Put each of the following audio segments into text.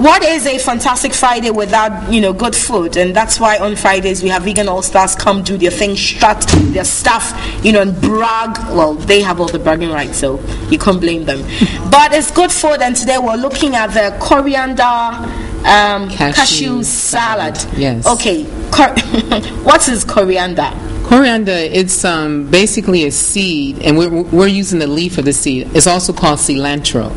what is a fantastic Friday without, good food? And that's why on Fridays we have Vegan All-Stars come do their thing, strut their stuff, and brag. Well, they have all the bragging rights, so you can't blame them. But it's good food, and today we're looking at the coriander cashew salad. Yes. Okay. What is coriander? Coriander, it's basically a seed, and we're using the leaf of the seed. It's also called cilantro.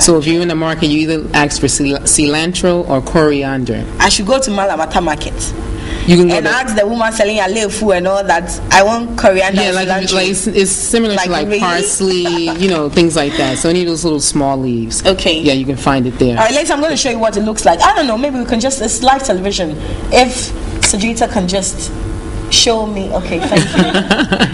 So if you're in the market, you either ask for cilantro or coriander. I should go to Malamata Market. You can go and ask the woman selling a little food and all that. I want coriander. Yeah, like it's similar to like parsley, things like that. So any of those little small leaves. Okay. Yeah, you can find it there. All right, later I'm going to show you what it looks like. I don't know. Maybe we can it's live television. If Sajita can just show me. Okay, thank you.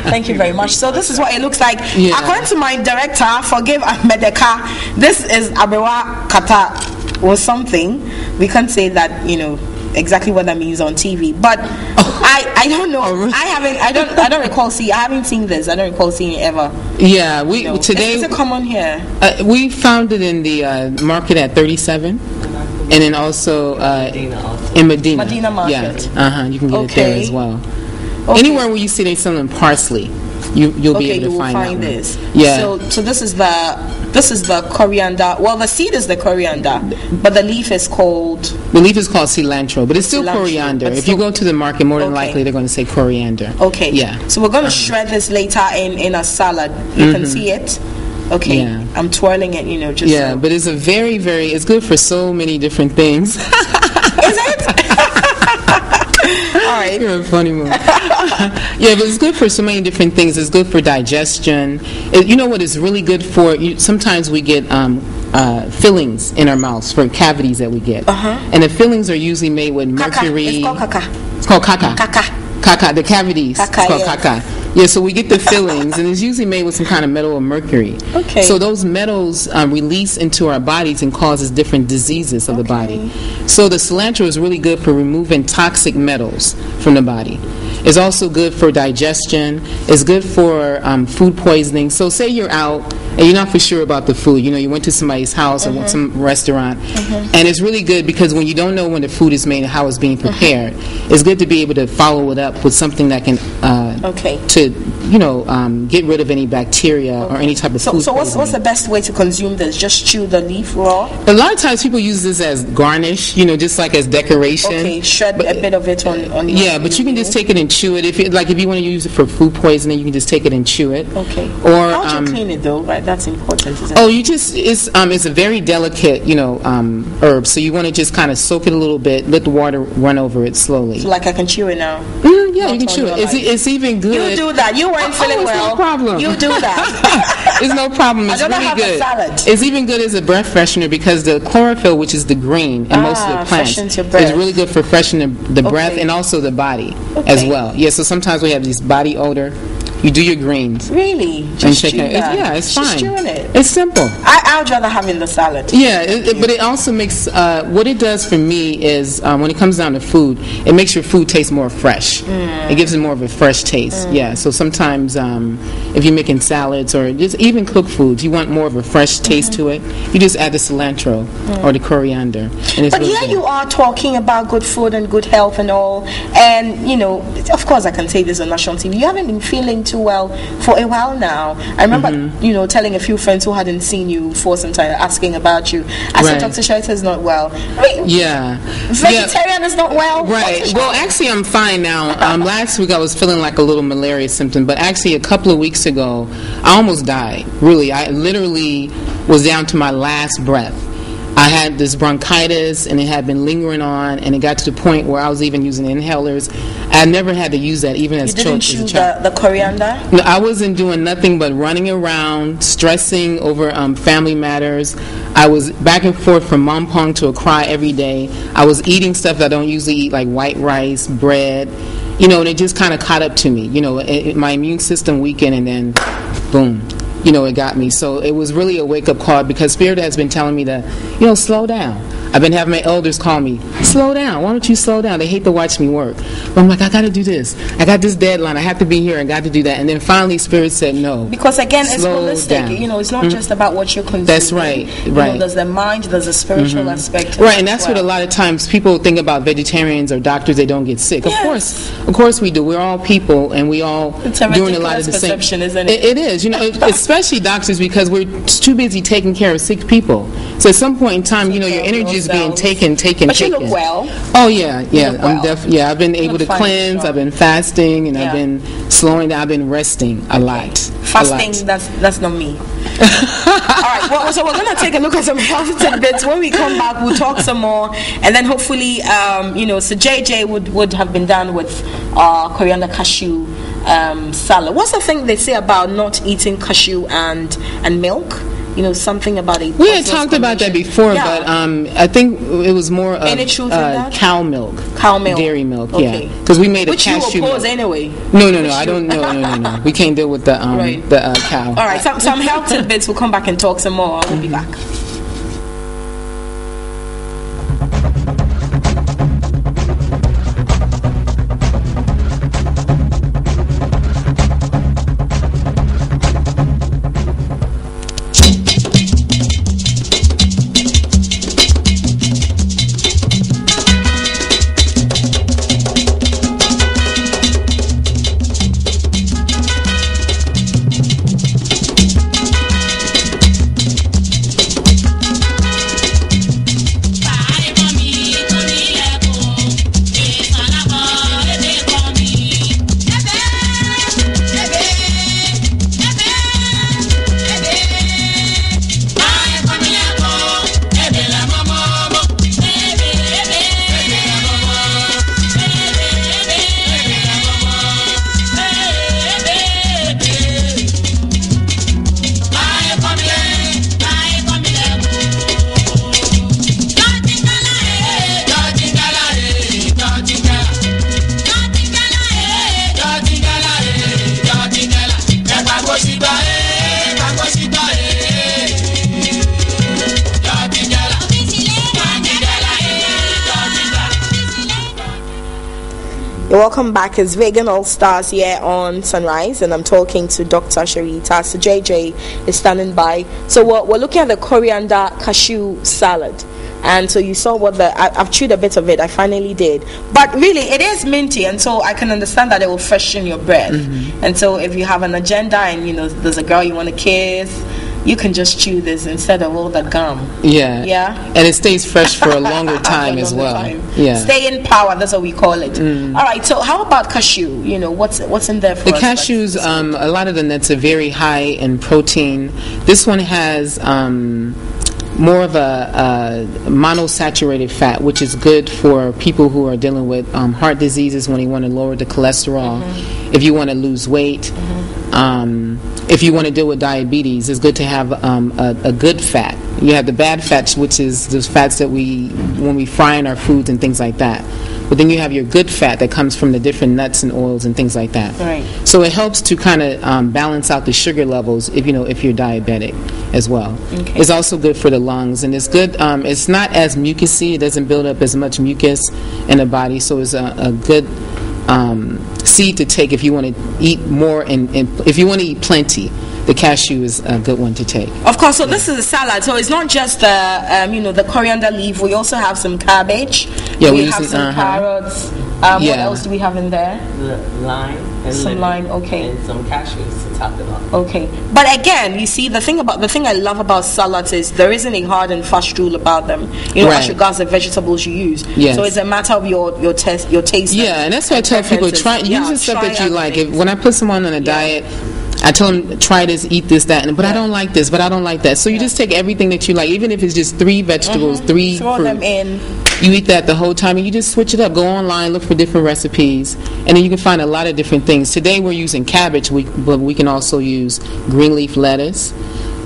Thank you very much. So this is what it looks like. Yeah. According to my director, forgive Medeka, this is Abewa Kata or something. We can't say that, exactly what that means on TV. But I don't know. I don't recall seeing. I haven't seen this. I don't recall seeing it ever. Yeah, today is it common here? We found it in the market at 37. And then also in Medina. Medina Market. Yeah, you can get it there as well. Okay. Anywhere where you see they selling parsley, you'll be able to find this. Yeah. So this is the coriander. Well, the seed is the coriander, but the leaf is called. The leaf is called cilantro, but it's still coriander. If you go to the market, more than likely they're going to say coriander. Okay. Yeah. So we're going to shred this later in a salad. You can see it. Okay, yeah. I'm twirling it, just so. But it's a very, very, it's good for so many different things. Is it? All right. You're a funny one. Yeah, but it's good for so many different things. It's good for digestion. You know what it's really good for? Sometimes we get fillings in our mouths for cavities that we get. And the fillings are usually made with mercury. It's called caca. It's called caca. Caca, the cavities. It's called caca. Yeah, so we get the fillings, and it's usually made with some kind of metal or mercury. Okay. So those metals release into our bodies and causes different diseases of the body. So the cilantro is really good for removing toxic metals from the body. It's also good for digestion. It's good for food poisoning. So say you're out and you're not for sure about the food. You went to somebody's house or some restaurant, and it's really good because when you don't know when the food is made and how it's being prepared, it's good to be able to follow it up with something that can get rid of any bacteria or any type of food. So what's the best way to consume this? Just chew the leaf raw? A lot of times people use this as garnish, just like as decoration. Okay, shred a bit of it on yeah, but you can just take it and chew it. If you want to use it for food poisoning, you can just take it and chew it. Okay. Or how do you clean it though? Right, that's important. Isn't it? Oh, it's a very delicate herb. So you want to just kind of soak it a little bit, let the water run over it slowly. So like I can chew it now. Yeah, you can chew it. It's even good. You do that. You weren't feeling well. No problem. You do that. It's no problem. It's really good. Salad. It's even good as a breath freshener because the chlorophyll, which is the green in most of the plants, is really good for freshening the breath and also the body as well. Yeah, so sometimes we have this body odor. You do your greens. Really? Just chew that? Yeah, it's fine. Just chewing it. It's simple. I'd rather have it in the salad. Yeah, but it also makes, what it does for me is, when it comes down to food, it makes your food taste more fresh. It gives it more of a fresh taste. Yeah, so sometimes if you're making salads or just even cooked foods, you want more of a fresh taste to it, you just add the cilantro or the coriander. And it's but here you are talking about good food and good health and all, and, of course I can say this on national TV, you haven't been feeling too well for a while now. I remember, telling a few friends who hadn't seen you for some time, asking about you. I said, Dr. Shelter is not well. Vegetarian is not well. Right. Well, actually, I'm fine now. Last week I was feeling like a little malaria symptom, but actually a couple of weeks ago, I almost died. Really, I literally was down to my last breath. I had this bronchitis, and it had been lingering on, and it got to the point where I was even using inhalers. I never had to use that, even as a child. You didn't chew the coriander? No, I wasn't doing nothing but running around, stressing over family matters. I was back and forth from Mompong to Accra every day. I was eating stuff that I don't usually eat, like white rice, bread. And it just kind of caught up to me. My immune system weakened, and then, boom. it got me. So it was really a wake-up call, because Spirit has been telling me to, slow down. I've been having my elders call me, slow down. Why don't you slow down? They hate to watch me work. But I'm like, I got to do this. I got this deadline. I have to be here. I got to do that. And then finally Spirit said no. Because again, it's holistic. Down. It's not just about what you're consuming. That's right. Right. There's the mind, there's a spiritual aspect. Right, and that's what a lot of times people think about vegetarians or doctors, they don't get sick. Yes. Of course we do. We're all people, and we all doing a lot of the same. Isn't it? It is, especially doctors, because we're too busy taking care of sick people. So at some point in time, your energy is being taken. But you look well. Oh yeah. I've been able to cleanse. I've been fasting, and I've been slowing down. I've been resting a lot. Fasting, that's not me. All right. Well, so we're going to take a look at some healthy tidbits. When we come back, we'll talk some more, and then hopefully, so JJ would have been done with coriander cashew salad. What's the thing they say about not eating cashew and milk? Something about it. We had talked about that before, but I think it was more of any truth in that? Cow milk. Dairy milk, okay. Because we made Which a cashew you oppose milk. anyway. No, I don't. No. We can't deal with the cow. All right, some health tidbits. We'll come back and talk some more. We'll be back. Welcome back. It's Vegan All Stars here on Sunrise, and I'm talking to Dr. Sherita. So JJ is standing by. So we're looking at the coriander cashew salad. And so you saw I've chewed a bit of it. I finally did. But really, it is minty, and so I can understand that it will freshen your breath. And so if you have an agenda and, there's a girl you want to kiss, you can just chew this instead of all the gum. Yeah. And it stays fresh for a longer time as well. Yeah. Stay in power, that's what we call it. All right, so how about cashew? What's in there for the cashews? A lot of the nuts are very high in protein. This one has more of a monosaturated fat, which is good for people who are dealing with heart diseases, when you want to lower the cholesterol. If you want to lose weight, if you want to deal with diabetes, it's good to have a good fat. You have the bad fats, which is those fats that when we fry in our foods and things like that. But then you have your good fat that comes from the different nuts and oils and things like that. Right. So it helps to kind of balance out the sugar levels if you're diabetic as well. Okay. It's also good for the lungs, and it's good. It's not as mucousy. It doesn't build up as much mucus in the body. So it's a good seed to take if you want to eat more and if you want to eat plenty. The cashew is a good one to take. Of course, so this is a salad. So it's not just the coriander leaf. We also have some cabbage. Yeah, we have some carrots. What else do we have in there? Lime. And some lime, okay. And some cashews to top it off. Okay. But again, you see, the thing I love about salads is there isn't a hard and fast rule about them. As regards the vegetables you use. Yes. So it's a matter of your taste. Yeah, and that's why I tell people, use the stuff that you like. When I put someone on a diet, I tell them, try this, eat this, that, but I don't like this, but I don't like that. So you just take everything that you like, even if it's just 3 vegetables, 3 throw fruit. them in. You eat that the whole time, and you just switch it up. Go online, look for different recipes, and then you can find a lot of different things. Today we're using cabbage, but we can also use green leaf lettuce.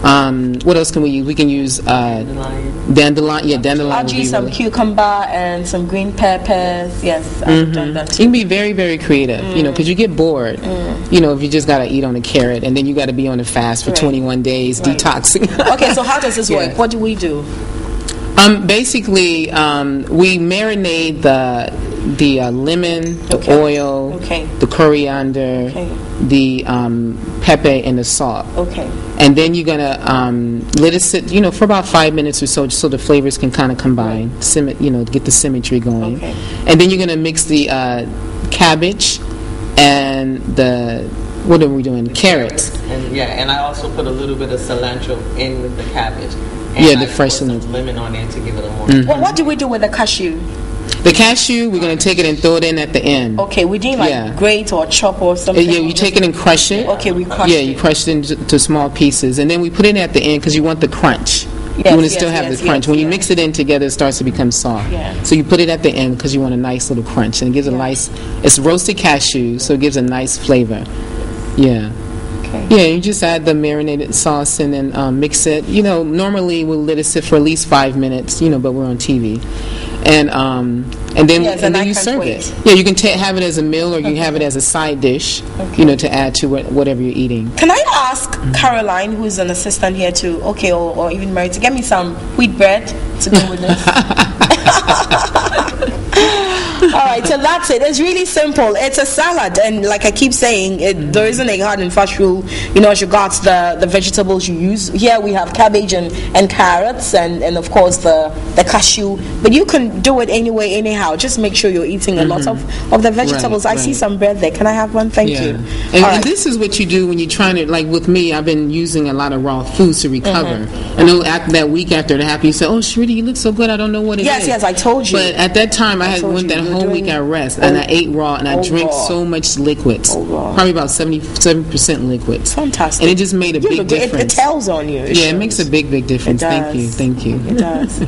What else can we use? We can use dandelion. Yeah, dandelion. I'll use some cucumber and some green peppers. Yes, I've done that too. You can be very, very creative, because you get bored. If you just got to eat on a carrot, and then you got to be on a fast for 21 days, detoxing. Okay, so how does this work? What do we do? Basically, we marinate the lemon, the oil, the coriander, the pepper, and the salt. Okay. And then you're gonna let it sit, for about 5 minutes or so the flavors can kind of combine, get the symmetry going. Okay. And then you're gonna mix the cabbage and what are we doing? Carrots. And I also put a little bit of cilantro in with the cabbage. And the fresh some lemon on there to give it a more. Well, what do we do with the cashew? The cashew, we're going to take it and throw it in at the end. Okay, we didn't grate or chop or something? Yeah, you take it and crush it. Okay, we crush it. Yeah, you crush it into small pieces. And then we put it at the end because you want the crunch. Yes, you want to still have the crunch. When you mix it in together, it starts to become soft. Yeah. So you put it at the end because you want a nice little crunch. And it gives a nice, it's roasted cashew, so it gives a nice flavor. Yeah. Yeah, you just add the marinated sauce and then mix it. Normally we'll let it sit for at least 5 minutes, but we're on TV. And then you serve it. Yeah, you can have it as a meal or you can have it as a side dish, to add to whatever you're eating. Can I ask Caroline, who's an assistant here, or even Mary, to get me some wheat bread to go with this? All right, so that's it. It's really simple. It's a salad, and like I keep saying, there isn't a hard and fast rule. As regards the vegetables you use. Here we have cabbage and carrots, and of course the cashew. But you can do it anyway, anyhow. Just make sure you're eating a lot of the vegetables. I see some bread there. Can I have one? Thank you. And this is what you do when you're trying to, like with me, I've been using a lot of raw foods to recover. I know after that week after it happened, you said, "Oh, Sharita, you look so good. I don't know what it is." Yes, I told you. But at that time, I had went that whole week at rest, and I ate raw, and I drank so much liquids, probably about 77% liquids. Fantastic. And it just made a big difference. It tells on you. It makes a big difference. Thank you. It does.